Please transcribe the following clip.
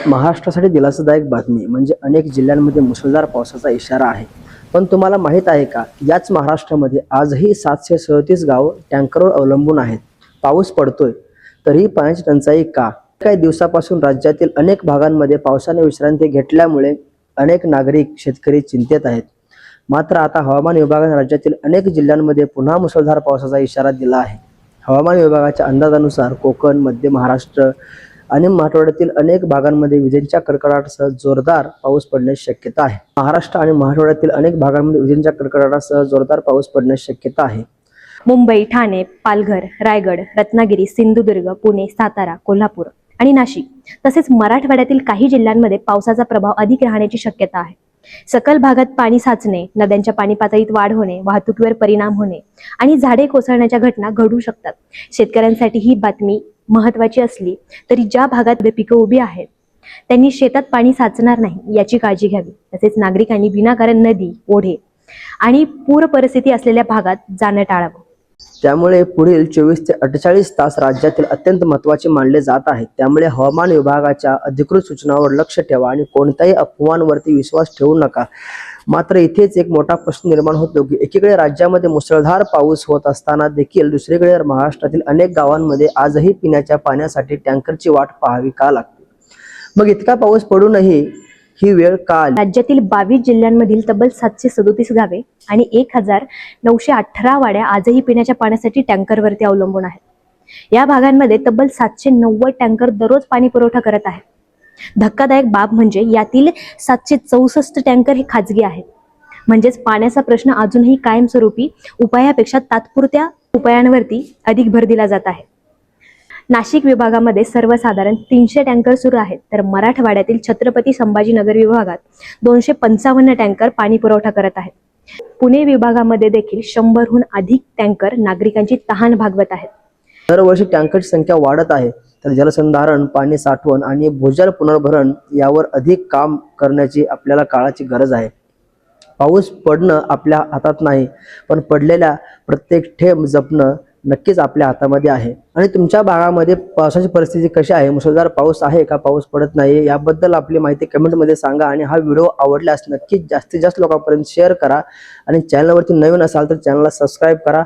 महाराष्ट्रासाठी दिलासादायक बातमी म्हणजे अनेक जिल्ह्यांमध्ये मुसळधार पावसाचा इशारा आहे. पण तुम्हाला माहीत आहे का, याच महाराष्ट्रामध्ये आजही 737 गाव टँकरवर अवलंबून आहेत. पाऊस पडतोय तरीही पाण्याची टंचाई का? काही दिवसापासून राज्यातील अनेक भागांमध्ये पावसाने विश्रांती घेतल्यामुळे अनेक नागरिक शेतकरी चिंतेत आहेत. मात्र आता हवामान विभागाने राज्यातील अनेक जिल्ह्यांमध्ये पुन्हा मुसळधार पावसाचा इशारा दिला आहे. हवामान विभागाच्या अंदाजानुसार कोकण, मध्य महाराष्ट्र आणि मराठवाड्यातील अनेक भागांमध्ये विजेंच्या कडकडाटासह जोरदार पाऊस पडण्याची शक्यता आहे. महाराष्ट्र आणि मराठवाड्यातील अनेक भागांमध्ये विजेंच्या कडकडाटासह जोरदार पाऊस पडण्याची शक्यता आहे. मुंबई, ठाणे, पालघर, रायगड, रत्नागिरी, सिंधुदुर्ग, पुणे, सातारा, कोल्हापूर आणि नाशिक तसेच मराठवाड्यातील काही जिल्ह्यांमध्ये पावसाचा प्रभाव अधिक राहण्याची शक्यता आहे. सकल भागात पाणी साचणे, नद्यांच्या पाणी पातळीत वाढ होणे, वाहतुकीवर परिणाम होणे आणि झाडे कोसळण्याच्या घटना घडू शकतात. शेतकऱ्यांसाठी ही बातमी महत्त्वाची असली तरी ज्या भागात पिकं उभी आहेत त्यांनी शेतात पाणी साचणार नाही याची काळजी घ्यावी. तसेच नागरिकांनी विनाकारण नदी, ओढे आणि पूर परिस्थिती असलेल्या भागात जाणं टाळावं. त्यामुळे पुढील 24 ते 48 तास राज्यातील अत्यंत महत्त्वाचे मानले जात आहेत. त्यामुळे हवामान विभागाच्या अधिकृत सूचनांवर लक्ष ठेवा आणि कोणत्याही अफवांवरती विश्वास ठेवू नका. मात्र इथेच एक मोठा प्रश्न निर्माण होतो की एकीकडे राज्यामध्ये मुसळधार पाऊस होत असताना देखील दुसरीकडे महाराष्ट्रातील अनेक गावांमध्ये आजही पिण्याच्या पाण्यासाठी टँकरची वाट पाहावी का लागते. मग इतका पाऊस पडूनही ही वेळ का आली? राज्यातील 22 जिल्ह्यांमधील तब्बल 737 गावे आणि 1918 वाड्या आजही पिण्याच्या पाण्यासाठी टँकरवरती अवलंबून आहेत. या भागांमध्ये तब्बल 790 टँकर दररोज पाणी पुरवठा करत आहेत. धक्कादायक बाब म्हणजे यातील 764 टँकर हे खाजगी आहेत. म्हणजेच पाण्याचा प्रश्न अजूनही कायमस्वरूपी उपायापेक्षा तात्पुरत्या उपायांवरती अधिक भर दिला जात आहे. नाशिक विभागामध्ये सर्वसाधारण 300 टँकर सुरू आहेत, तर मराठवाड्यातील छत्रपती संभाजीनगर विभागात 255 टँकर पाणी पुरवठा करत आहेत. पुणे विभागामध्ये देखील 100हून अधिक टँकर नागरिकांची तहान भागवत आहेत. दरवर्षी टँकरची संख्या वाढत आहे, तर जलसंधारण, पाणी साठवण आणि भूजल पुनर्भरण यावर अधिक काम करण्याची आपल्याला काळाची गरज आहे. पाऊस पडणं आपल्या हातात नाही, पण पडलेल्या प्रत्येक थेंब जपणं नक्कीच आपल्या हातामध्ये आहे. आणि तुमच्या भागामध्ये पावसाची परिस्थिती कशी आहे? मुसळधार पाऊस आहे का पाऊस पडत नाही? याबद्दल आपली माहिती कमेंटमध्ये सांगा. आणि हा व्हिडिओ आवडल्यास नक्कीच जास्तीत जास्त लोकांपर्यंत शेअर करा. आणि चॅनलवरती नवीन असाल तर चॅनलला सबस्क्राईब करा.